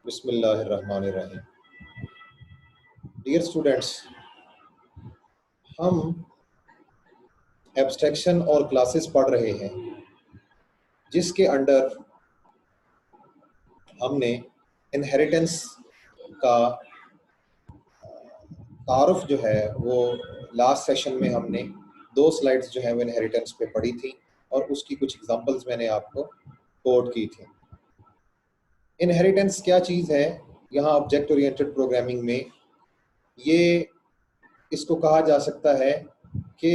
बिस्मिल्लाहिर्रहमानिर्रहीम। Dear students, हम abstraction और क्लासेस पढ़ रहे हैं जिसके अंडर हमने इनहेरिटेंस का तारुफ जो है वो लास्ट सेशन में हमने 2 स्लाइड्स जो है वो इनहेरिटेंस पे पढ़ी थी और उसकी कुछ एग्जांपल्स मैंने आपको कोट की थी। इनहेरिटेंस क्या चीज़ है? यहाँ ऑब्जेक्ट ओरिएंटेड प्रोग्रामिंग में ये इसको कहा जा सकता है कि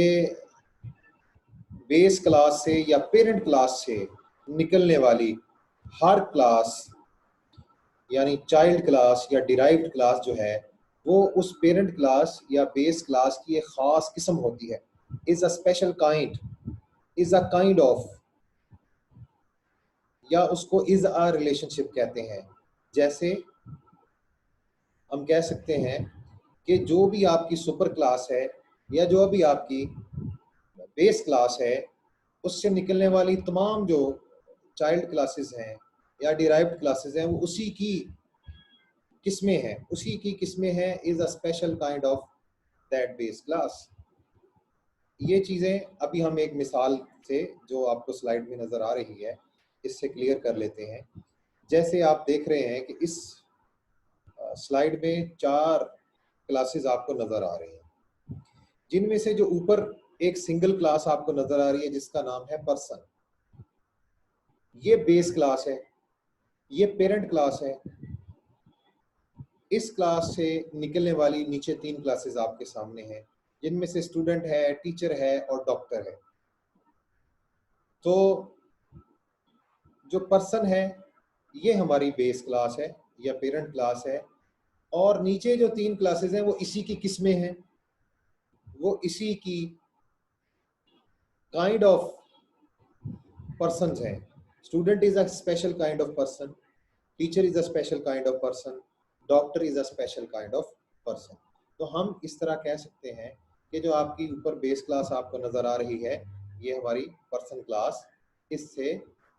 बेस क्लास से या पेरेंट क्लास से निकलने वाली हर क्लास यानी चाइल्ड क्लास या डिराइव्ड क्लास जो है वो उस पेरेंट क्लास या बेस क्लास की एक ख़ास किस्म होती है। Is a special kind, is a kind of, या उसको इज़ अ रिलेशनशिप कहते हैं। जैसे हम कह सकते हैं कि जो भी आपकी सुपर क्लास है या जो भी आपकी बेस क्लास है उससे निकलने वाली तमाम जो चाइल्ड क्लासेस हैं या डिराइव्ड क्लासेस हैं वो उसी की किस्में हैं, उसी की किस्में हैं। Is a special kind of that base class. ये चीज़ें अभी हम एक मिसाल से जो आपको स्लाइड में नज़र आ रही है इससे क्लियर कर लेते हैं। जैसे आप देख रहे हैं कि इस स्लाइड में 4 क्लासेस आपको नज़र आ रही हैं, जिनमें से जो ऊपर एक सिंगल क्लास आपको नज़र आ रही है जिसका नाम है पर्सन, ये बेस क्लास है, ये पेरेंट क्लास है। इस क्लास से निकलने वाली नीचे 3 क्लासेस आपके सामने हैं जिनमें से स्टूडेंट है, टीचर है और डॉक्टर है। तो जो पर्सन है ये हमारी बेस क्लास है या पेरेंट क्लास है, और नीचे जो 3 क्लासेस हैं वो इसी की किस्में हैं, वो इसी की काइंड ऑफ पर्सन्स हैं। Student is a special kind of person, teacher is a special kind of person, doctor is a special kind of person. तो हम इस तरह कह सकते हैं कि जो आपकी ऊपर बेस क्लास आपको नज़र आ रही है ये हमारी पर्सन क्लास, इससे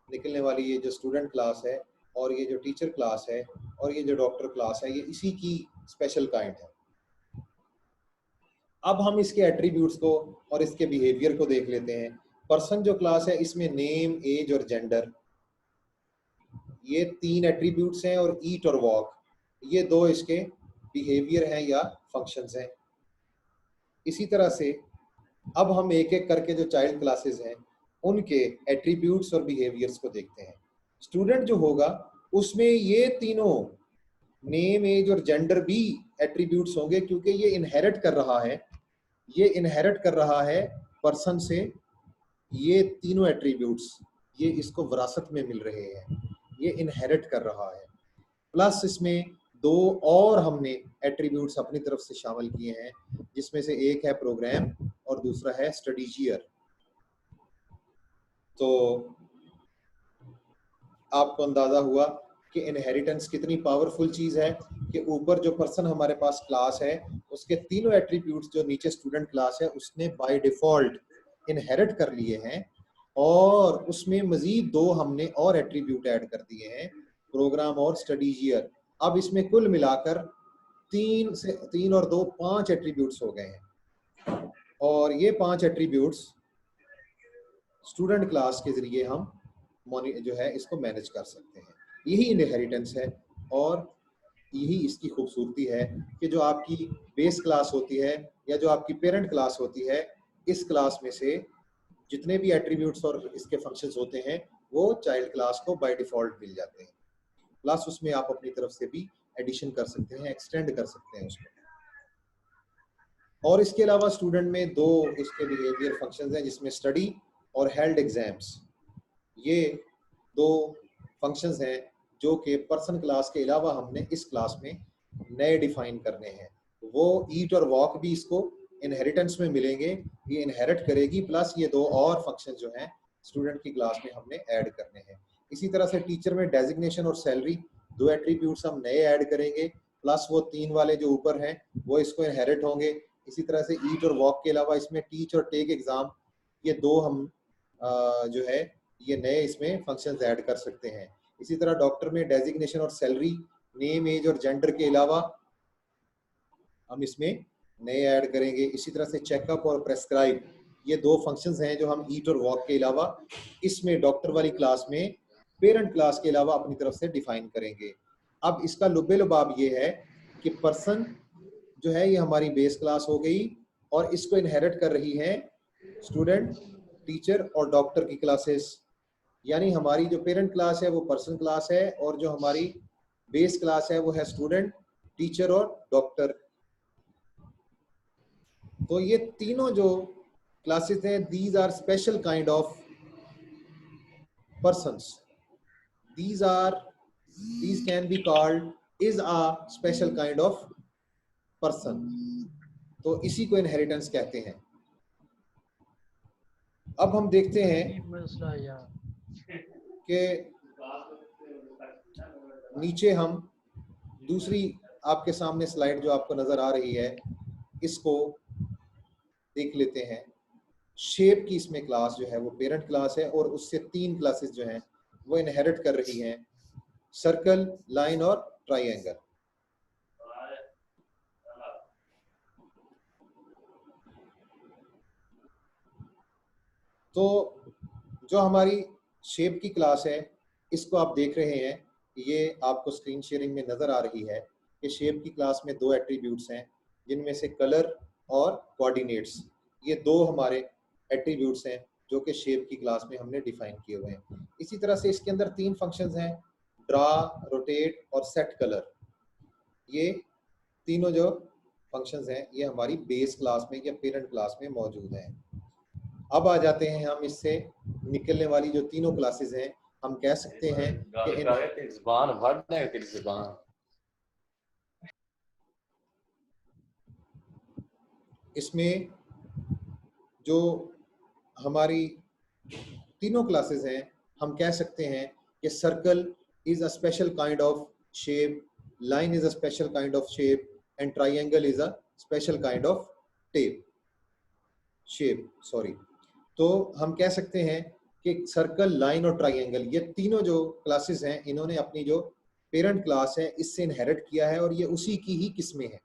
निकलने वाली ये जो स्टूडेंट क्लास है और ये जो टीचर क्लास है और ये जो डॉक्टर क्लास है ये इसी की स्पेशल काइंड है। अब हम इसके एट्रीब्यूट्स को और इसके बिहेवियर को देख लेते हैं। पर्सन जो क्लास है इसमें नेम, एज और जेंडर, ये 3 एट्रीब्यूट्स हैं, और ईट और वॉक ये 2 इसके बिहेवियर हैं या फंक्शंस हैं। इसी तरह से अब हम एक एक करके जो चाइल्ड क्लासेस हैं उनके एट्रीब्यूट्स और बिहेवियर्स को देखते हैं। स्टूडेंट जो होगा उसमें ये तीनों नेम, एज और जेंडर भी एट्रीब्यूट्स होंगे क्योंकि ये इनहेरिट कर रहा है, ये इनहेरिट कर रहा है पर्सन से। ये तीनों एट्रीब्यूट्स ये इसको विरासत में मिल रहे हैं, ये इनहेरिट कर रहा है। प्लस इसमें 2 और हमने एट्रीब्यूट्स अपनी तरफ से शामिल किए हैं जिसमें से एक है प्रोग्राम और दूसरा है स्टडीजियर। तो आपको अंदाजा हुआ कि इनहेरिटेंस कितनी पावरफुल चीज़ है कि ऊपर जो पर्सन हमारे पास क्लास है उसके तीनों एट्रीब्यूट्स जो नीचे स्टूडेंट क्लास है उसने बाय डिफ़ॉल्ट इनहेरिट कर लिए हैं, और उसमें मज़ीद 2 हमने और एट्रीब्यूट ऐड कर दिए हैं, प्रोग्राम और स्टडीजियर। अब इसमें कुल मिलाकर 3 और 2 5 एट्रीब्यूट्स हो गए हैं, और ये 5 एट्रीब्यूट्स स्टूडेंट क्लास के ज़रिए हम जो है इसको मैनेज कर सकते हैं। यही इनहेरिटेंस है और यही इसकी खूबसूरती है कि जो आपकी बेस क्लास होती है या जो आपकी पेरेंट क्लास होती है, इस क्लास में से जितने भी एट्रीब्यूट्स और इसके फंक्शंस होते हैं वो चाइल्ड क्लास को बाय डिफ़ॉल्ट मिल जाते हैं। प्लस उसमें आप अपनी तरफ से भी एडिशन कर सकते हैं, एक्सटेंड कर सकते हैं उसको। और इसके अलावा स्टूडेंट में 2 इसके बिहेवियर फंक्शंस हैं जिसमें स्टडी और हेल्ड एग्जाम्स, ये 2 फंक्शंस हैं जो कि पर्सन क्लास के अलावा हमने इस क्लास में नए डिफाइन करने हैं। वो ईट और वॉक भी इसको इनहेरिटेंस में मिलेंगे, ये इनहेरिट करेगी, प्लस ये 2 और फंक्शन जो हैं स्टूडेंट की क्लास में हमने ऐड करने हैं। इसी तरह से टीचर में डेजिग्नेशन और सैलरी 2 एट्रीब्यूट्स हम नए ऐड करेंगे, प्लस वो 3 वाले जो ऊपर हैं वो इसको इनहेरिट होंगे। इसी तरह से ईट और वॉक के अलावा इसमें टीच और टेक एग्ज़ाम, ये 2 हम जो है ये नए इसमें फंक्शंस ऐड कर सकते हैं। इसी तरह डॉक्टर में डेजिग्नेशन और सैलरी नेम, एज और जेंडर के अलावा हम इसमें नए ऐड करेंगे। इसी तरह से चेकअप और प्रेस्क्राइब, ये दो फंक्शंस हैं जो हम ईट और वॉक के अलावा इसमें डॉक्टर वाली क्लास में पेरेंट क्लास के अलावा अपनी तरफ से डिफाइन करेंगे। अब इसका लुब्बे लुबाब ये है कि पर्सन जो है ये हमारी बेस क्लास हो गई और इसको इनहेरिट कर रही है स्टूडेंट, टीचर और डॉक्टर की क्लासेस। यानी हमारी जो पेरेंट क्लास है वो पर्सन क्लास है और जो हमारी बेस क्लास है वो है स्टूडेंट, टीचर और डॉक्टर। तो ये तीनों जो क्लासेस हैं, these are special kind of persons. These can be called is a special kind of person. तो इसी को इनहेरिटेंस कहते हैं। अब हम देखते हैं कि नीचे हम दूसरी आपके सामने स्लाइड जो आपको नजर आ रही है इसको देख लेते हैं। शेप की इसमें क्लास जो है वो पेरेंट क्लास है और उससे तीन क्लासेस जो हैं वो इनहेरिट कर रही हैं, सर्कल, लाइन और ट्राइंगल। तो जो हमारी शेप की क्लास है इसको आप देख रहे हैं, ये आपको स्क्रीन शेयरिंग में नजर आ रही है कि शेप की क्लास में दो एट्रीब्यूट्स हैं जिनमें से कलर और कोऑर्डिनेट्स, ये दो हमारे एट्रीब्यूट्स हैं जो कि शेप की क्लास में हमने डिफाइन किए हुए हैं। इसी तरह से इसके अंदर तीन फंक्शंस हैं, ड्रा, रोटेट और सेट कलर। ये तीनों जो फंक्शंस हैं ये हमारी बेस क्लास में या पेरेंट क्लास में मौजूद हैं। अब आ जाते हैं हम इससे निकलने वाली जो तीनों क्लासेस हैं, हम कह सकते हैं कि इसमें जो हमारी तीनों क्लासेस हैं हम कह सकते हैं कि circle is a special kind of shape, line is a special kind of shape and triangle is a special kind of shape. तो हम कह सकते हैं कि सर्कल, लाइन और ट्राइंगल ये तीनों जो क्लासेस हैं इन्होंने अपनी जो पेरेंट क्लास है इससे इनहेरिट किया है और ये उसी की ही किस्में हैं।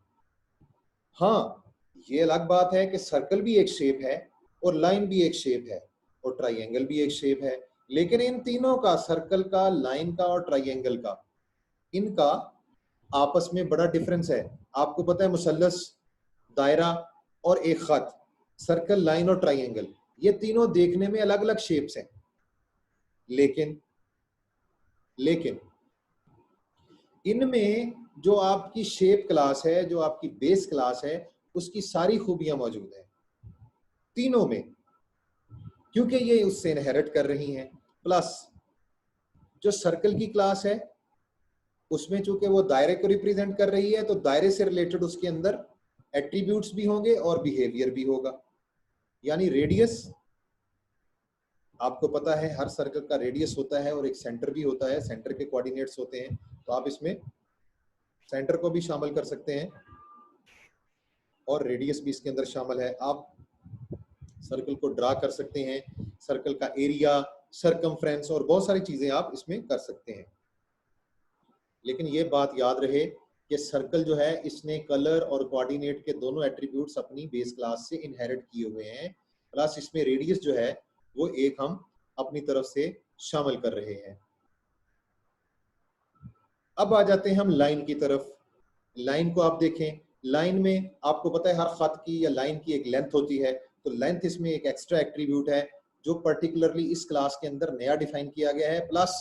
हाँ, ये अलग बात है कि सर्कल भी एक शेप है और लाइन भी एक शेप है और ट्राइंगल भी एक शेप है, लेकिन इन तीनों का, सर्कल का, लाइन का और ट्राइंगल का, इनका आपस में बड़ा डिफरेंस है। आपको पता है मुसल्लस, दायरा और एक खत, सर्कल, लाइन और ट्राइंगल, ये तीनों देखने में अलग अलग शेप्स हैं, लेकिन इनमें जो आपकी शेप क्लास है, जो आपकी बेस क्लास है, उसकी सारी खूबियां मौजूद हैं तीनों में, क्योंकि ये उससे इनहेरिट कर रही हैं। प्लस जो सर्कल की क्लास है उसमें चूंकि वो दायरे को रिप्रेजेंट कर रही है तो दायरे से रिलेटेड उसके अंदर एट्रीब्यूट्स भी होंगे और बिहेवियर भी होगा। यानी रेडियस, आपको पता है हर सर्कल का रेडियस होता है और एक सेंटर भी होता है, सेंटर के कोऑर्डिनेट्स होते हैं, तो आप इसमें सेंटर को भी शामिल कर सकते हैं और रेडियस भी इसके अंदर शामिल है। आप सर्कल को ड्रा कर सकते हैं, सर्कल का एरिया, सरकमफ्रेंस और बहुत सारी चीजें आप इसमें कर सकते हैं। लेकिन ये बात याद रहे कि सर्कल जो है इसने कलर और कोऑर्डिनेट के दोनों एट्रीब्यूट्स अपनी बेस क्लास से इनहेरिट किए हुए हैं, प्लस इसमें रेडियस जो है वो एक हम अपनी तरफ से शामिल कर रहे हैं। अब आ जाते हैं हम लाइन की तरफ। लाइन को आप देखें, लाइन में आपको पता है हर खत की या लाइन की एक लेंथ होती है, तो लेंथ इसमें एक एक्स्ट्रा एट्रीब्यूट है जो पर्टिकुलरली इस क्लास के अंदर नया डिफाइन किया गया है, प्लस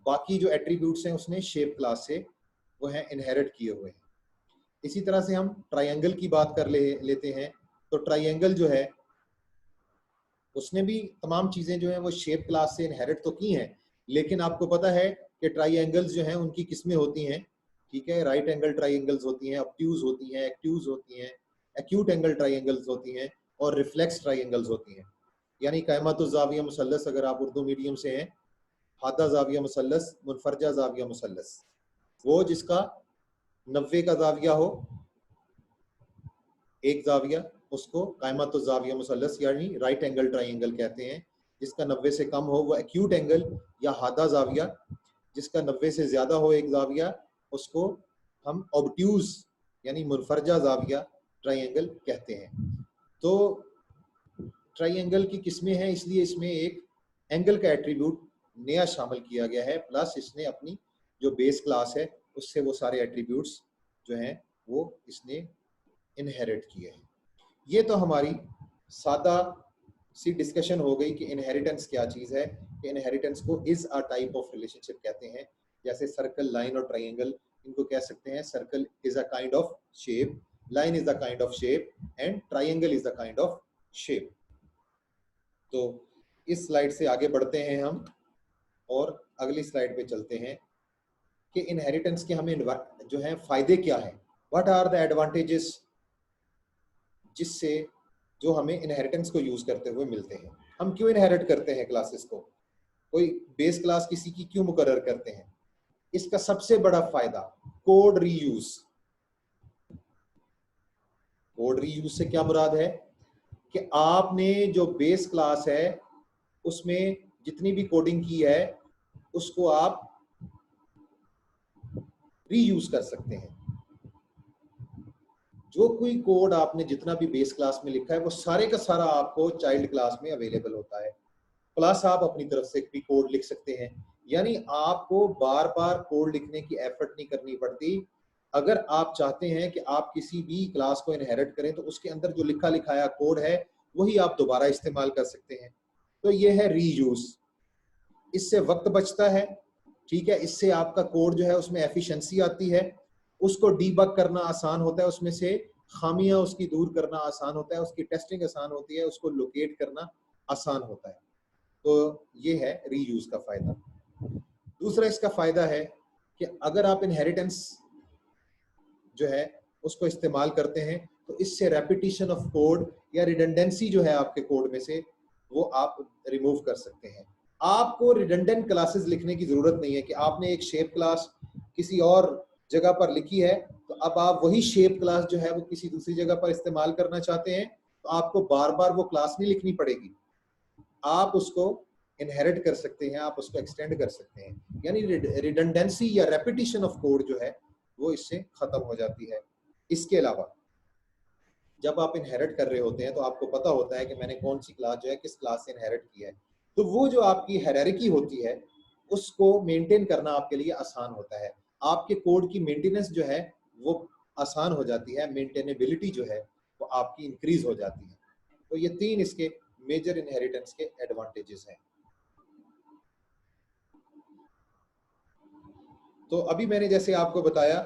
बाकी जो एट्रीब्यूट्स हैं उसने शेप क्लास से वो है इनहेरिट किए हुए हैं। इसी तरह से हम ट्राइंगल की बात कर लेते हैं। तो ट्राइंगल जो है उसने भी तमाम चीजें जो हैं वो शेप क्लास से इनहेरिट तो की हैं, लेकिन आपको पता है कि ट्राइंगल्स जो हैं उनकी किस्में होती हैं, ठीक है, राइट एंगल ट्राइंगल्स होती हैं, ऑब्ट्यूज होती हैं, एक्ट्यूज होती हैं, एक्यूट एंगल ट्राइंगल्स होती हैं और रिफ्लेक्स ट्राइंगल्स होती हैं। यानी कायमतुज़ ज़ाविया मुसल्लस अगर आप उर्दू मीडियम से हैं, हादा ज़ाविया मुसल्लस, मुनफरजा ज़ाविया मुसल्लस, वो जिसका 90 का ज़ाविया हो, एक ज़ाविया, उसको कायमतुज़ ज़ाविया मुसल्लस यानी राइट एंगल ट्राइंगल कहते हैं। जिसका 90 से कम हो वो एक्यूट एंगल या हादा ज़ाविया, जिसका 90 से ज़्यादा हो एक ज़ाविया उसको हम ऑब्ट्यूज यानी मुनफरजा जाविया ट्राइंगल कहते हैं। तो ट्राइंगल की किस्में हैं, इसलिए इसमें एक एंगल का एट्रीब्यूट नया शामिल किया गया है, प्लस इसने अपनी जो बेस क्लास है उससे वो सारे एट्रीब्यूट्स जो हैं वो इसने इनहेरिट किए हैं। ये तो हमारी सादा सी डिस्कशन हो गई कि इनहेरिटेंस क्या चीज़ है, कि इनहेरिटेंस को is a type of relationship कहते हैं। जैसे सर्कल, लाइन और ट्राइंगल, इनको कह सकते हैं circle is a kind of shape, line is a kind of shape and triangle is a kind of shape. तो इस स्लाइड से आगे बढ़ते हैं हम और अगली स्लाइड पे चलते हैं कि इनहेरिटेंस के हमें जो है फायदे क्या हैं, व्हाट आर द एडवांटेजेस जिससे जो हमें इनहेरिटेंस को यूज करते हुए मिलते हैं। हम क्यों इनहेरिट करते हैं क्लासेस को, कोई बेस क्लास किसी की क्यों मुकर्रर करते हैं? इसका सबसे बड़ा फायदा कोड रीयूज। कोड रीयूज से क्या मुराद है कि आपने जो बेस क्लास है उसमें जितनी भी कोडिंग की है उसको आप रीयूज कर सकते हैं। जो कोई कोड आपने जितना भी बेस क्लास में लिखा है वो सारे का सारा आपको चाइल्ड क्लास में अवेलेबल होता है, प्लस आप अपनी तरफ से भी कोड लिख सकते हैं। यानी आपको बार बार कोड लिखने की एफर्ट नहीं करनी पड़ती। अगर आप चाहते हैं कि आप किसी भी क्लास को इनहेरिट करें तो उसके अंदर जो लिखा लिखाया कोड है वही आप दोबारा इस्तेमाल कर सकते हैं। तो ये है रीयूज। इससे वक्त बचता है, ठीक है, इससे आपका कोड जो है उसमें एफिशिएंसी आती है, उसको डीबग करना आसान होता है, उसमें से खामियां उसकी दूर करना आसान होता है, उसकी टेस्टिंग आसान होती है, उसको लोकेट करना आसान होता है। तो ये है रीयूज का फायदा। दूसरा इसका फायदा है कि अगर आप इनहेरिटेंस जो है उसको इस्तेमाल करते हैं तो इससे रेपिटेशन ऑफ कोड या रिडंडेंसी जो है आपके कोड में से वो आप रिमूव कर सकते हैं। आपको रिडंडेंट क्लासेस लिखने की जरूरत नहीं है कि आपने एक शेप क्लास किसी और जगह पर लिखी है तो अब आप वही शेप क्लास जो है वो किसी दूसरी जगह पर इस्तेमाल करना चाहते हैं तो आपको बार बार वो क्लास नहीं लिखनी पड़ेगी, आप उसको इनहेरिट कर सकते हैं, आप उसको एक्सटेंड कर सकते हैं। यानी रिडंडेंसी या रेपिटेशन ऑफ कोड जो है वो इससे खत्म हो जाती है। इसके अलावा जब आप इनहेरिट कर रहे होते हैं तो आपको पता होता है कि मैंने कौन सी क्लास जो है किस क्लास से इनहेरिट की है, तो वो जो आपकी हायरार्की होती है उसको मेंटेन करना आपके लिए आसान होता है। आपके कोड की मेंटेनेंस जो है वो आसान हो जाती है, मेंटेनेबिलिटी जो है वो आपकी इंक्रीज हो जाती है। तो ये तीन इसके मेजर इनहेरिटेंस के एडवांटेजेस हैं। तो अभी मैंने जैसे आपको बताया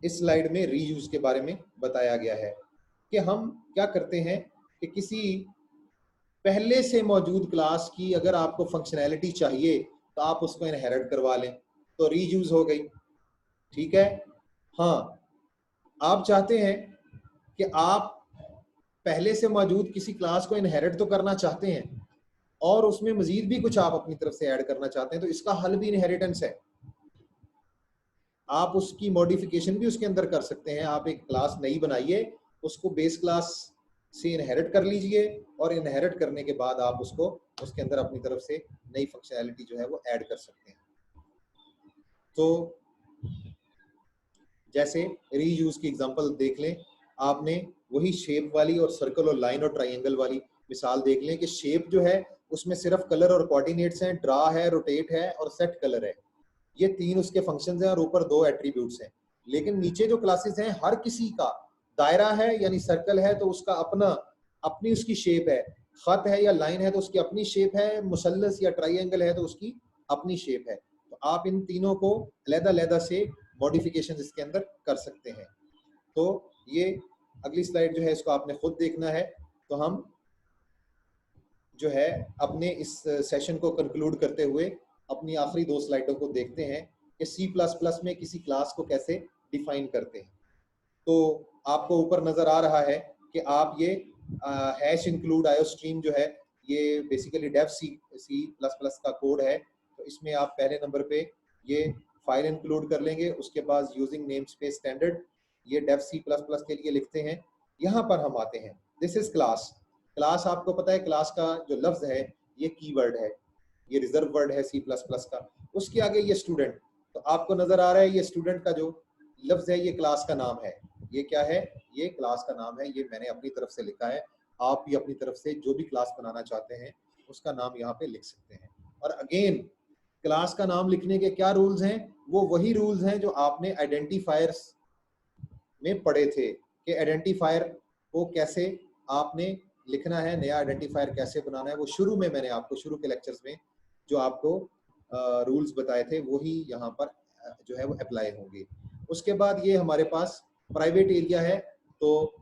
इस स्लाइड में रीयूज के बारे में बताया गया है कि हम क्या करते हैं कि किसी पहले से मौजूद क्लास की अगर आपको फंक्शनैलिटी चाहिए तो आप उसको इनहेरिट करवा लें, तो रीयूज हो गई, ठीक है। हाँ, आप चाहते हैं कि आप पहले से मौजूद किसी क्लास को इनहेरिट तो करना चाहते हैं और उसमें मजीद भी कुछ आप अपनी तरफ से ऐड करना चाहते हैं, तो इसका हल भी इनहेरिटेंस है। आप उसकी मॉडिफिकेशन भी उसके अंदर कर सकते हैं। आप एक क्लास नई बनाइए, उसको बेस क्लास से इनहेरिट कर लीजिए और इनहेरिट करने के बाद आप उसको उसके अंदर अपनी तरफ से नई फंक्शनैलिटी जो है वो ऐड कर सकते हैं। तो जैसे रीयूज की एग्जांपल देख लें, आपने वही शेप वाली और सर्कल और लाइन और ट्राइंगल वाली मिसाल देख लें कि शेप जो है उसमें सिर्फ कलर और कोऑर्डिनेट्स हैं, ड्रा है, रोटेट है और सेट कलर है, ये तीन उसके फंक्शंस हैं और ऊपर दो एट्रीब्यूट्स हैं। लेकिन नीचे जो क्लासेस हैं हर किसी का दायरा है यानी सर्कल है तो उसका अपनी उसकी शेप है, खत है या लाइन है तो उसकी अपनी शेप है, मुसल्लस या ट्राइंगल है तो उसकी अपनी शेप है। तो आप इन तीनों को अलग-अलग से मॉडिफिकेशन इसके अंदर कर सकते हैं। तो ये अगली स्लाइड जो है इसको आपने खुद देखना है। तो हम जो है अपने इस सेशन को कंक्लूड करते हुए अपनी आखिरी दो स्लाइडों को देखते हैं कि C++ में किसी क्लास को कैसे डिफाइन करते हैं। तो आपको ऊपर नजर आ रहा है कि आप ये हैश इंक्लूड आयोस्ट्रीम जो है ये बेसिकली डेव C++ का कोड है। तो इसमें आप पहले नंबर पे ये फाइल इंक्लूड कर लेंगे, उसके बाद यूजिंग नेम स्पेस स्टैंडर्ड ये डेव C++ के लिए लिखते हैं। यहाँ पर हम आते हैं, दिस इज क्लास। क्लास आपको पता है क्लास का जो लफ्ज है ये कीवर्ड है, ये रिजर्व वर्ड है C++ का। उसके आगे ये स्टूडेंट, तो तो आपको नजर आ रहा है ये स्टूडेंट का जो लफ्ज है ये क्लास का नाम है। ये क्या है? ये क्लास का नाम है। ये मैंने अपनी तरफ से लिखा है। आप भी अपनी तरफ से जो भी क्लास बनाना चाहते हैं उसका नाम यहाँ पे लिख सकते हैं। और अगेन क्लास का नाम लिखने के क्या रूल्स हैं? वो वही रूल्स हैं जो आपने आइडेंटिफायर्स में पढ़े थे कि आइडेंटिफायर को कैसे आपने लिखना है, नया आइडेंटिफायर कैसे बनाना है। वो शुरू में मैंने आपको शुरू के लेक्चर्स में जो आपको रूल्स बताए थे वही यहाँ पर जो है वो अप्लाई होंगे। उसके बाद ये हमारे पास प्राइवेट एरिया है, तो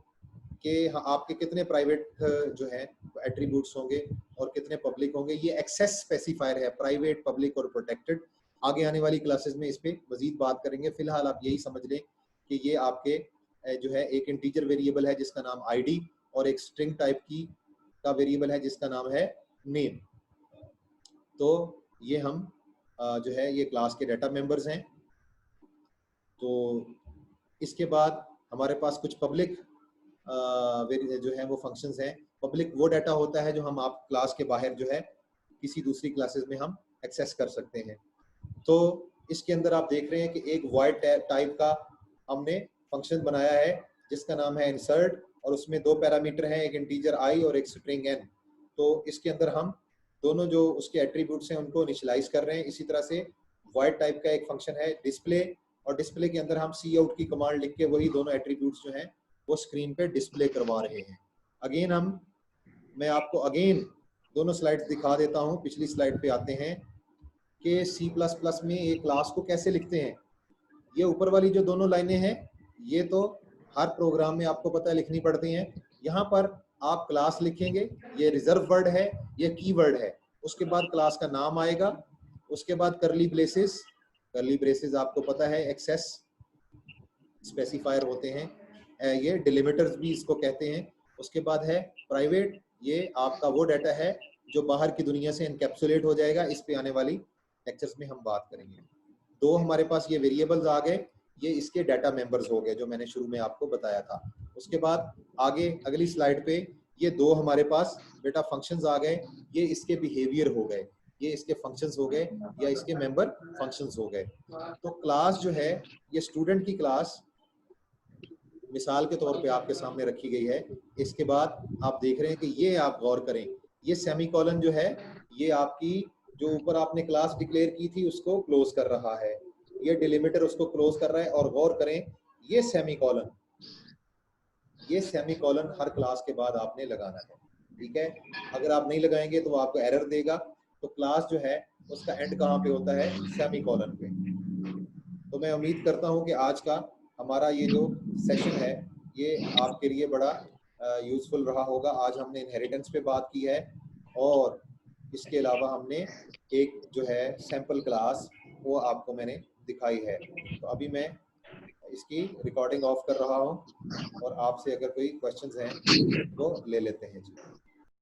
कि आपके कितने प्राइवेट जो है एट्रीब्यूट्स होंगे और कितने पब्लिक होंगे। ये एक्सेस स्पेसिफायर है, प्राइवेट, पब्लिक और प्रोटेक्टेड। आगे आने वाली क्लासेस में इस पे मजीद बात करेंगे। फिलहाल आप यही समझ लें कि ये आपके जो है एक इंटीजर वेरिएबल है जिसका नाम आईडी और एक स्ट्रिंग टाइप की का वेरिएबल है जिसका नाम है नेम। तो ये हम जो है ये क्लास के डाटा मेंबर्स हैं। तो इसके बाद हमारे पास कुछ पब्लिक जो है वो फंक्शंस हैं। पब्लिक वो डाटा होता है जो हम आप क्लास के बाहर जो है किसी दूसरी क्लासेस में हम एक्सेस कर सकते हैं। तो इसके अंदर आप देख रहे हैं कि एक वॉइड टाइप का हमने फंक्शन बनाया है जिसका नाम है इंसर्ट, और उसमें दो पैरामीटर हैं, एक इंटीजर आई और एक स्ट्रिंग एन। तो इसके अंदर हम दोनों जो उसके एट्रीब्यूट्स हैं उनको इनिशियलाइज कर रहे हैं। इसी तरह से वॉइड टाइप का एक फंक्शन है डिस्प्ले, और डिस्प्ले के अंदर हम सी आउट की कमांड लिख के वही दोनों एट्रीब्यूट्स जो हैं वो स्क्रीन पे डिस्प्ले करवा रहे हैं। अगेन मैं आपको अगेन दोनों स्लाइड्स दिखा देता हूँ। पिछली स्लाइड पे आते हैं कि C++ में एक क्लास को कैसे लिखते हैं। ये ऊपर वाली जो दोनों लाइनें हैं ये तो हर प्रोग्राम में आपको पता है लिखनी पड़ती हैं। यहाँ पर आप क्लास लिखेंगे, ये रिजर्व वर्ड है, ये कीवर्ड है। उसके बाद क्लास का नाम आएगा, उसके बाद करली ब्रेसेस। करली ब्रेसेस आपको पता है एक्सेस स्पेसिफायर होते हैं, ये डिलिमिटर्स भी इसको कहते हैं। उसके बाद है प्राइवेट, ये आपका वो डाटा है जो बाहर की दुनिया से एनकैप्सुलेट हो जाएगा। इस पे आने वाली लेक्चर्स में हम बात करेंगे। दो हमारे पास ये वेरिएबल्स आ गए, ये इसके डाटा मेंबर्स हो गए जो मैंने शुरू में आपको बताया था। उसके बाद आगे अगली स्लाइड पे ये दो हमारे पास बेटा फंक्शंस आ गए, ये इसके बिहेवियर हो गए, ये इसके फंक्शंस हो गए या इसके मेंबर फंक्शंस हो गए। तो क्लास जो है ये स्टूडेंट की क्लास मिसाल के तौर पे आपके सामने रखी गई है। इसके बाद आप देख रहे हैं कि ये आप गौर करें, ये सेमीकोलन जो है ये आपकी जो ऊपर आपने क्लास डिक्लेयर की थी उसको क्लोज कर रहा है, ये डिलिमिटर उसको क्लोज कर रहा है। और गौर करें ये सेमीकोलन हर क्लास के बाद आपने लगाना है, ठीक है। अगर आप नहीं लगाएंगे तो वो आपको एरर देगा। तो क्लास जो है उसका एंड कहाँ पे होता है? सेमीकोलन पे। तो मैं उम्मीद करता हूँ कि आज का हमारा ये जो सेशन है ये आपके लिए बड़ा यूजफुल रहा होगा। आज हमने इनहेरिटेंस पे बात की है और इसके अलावा हमने एक जो है सैंपल क्लास वो आपको मैंने दिखाई है। तो अभी मैं इसकी रिकॉर्डिंग ऑफ कर रहा हूँ और आपसे अगर कोई क्वेश्चंस हैं तो ले लेते हैं जी।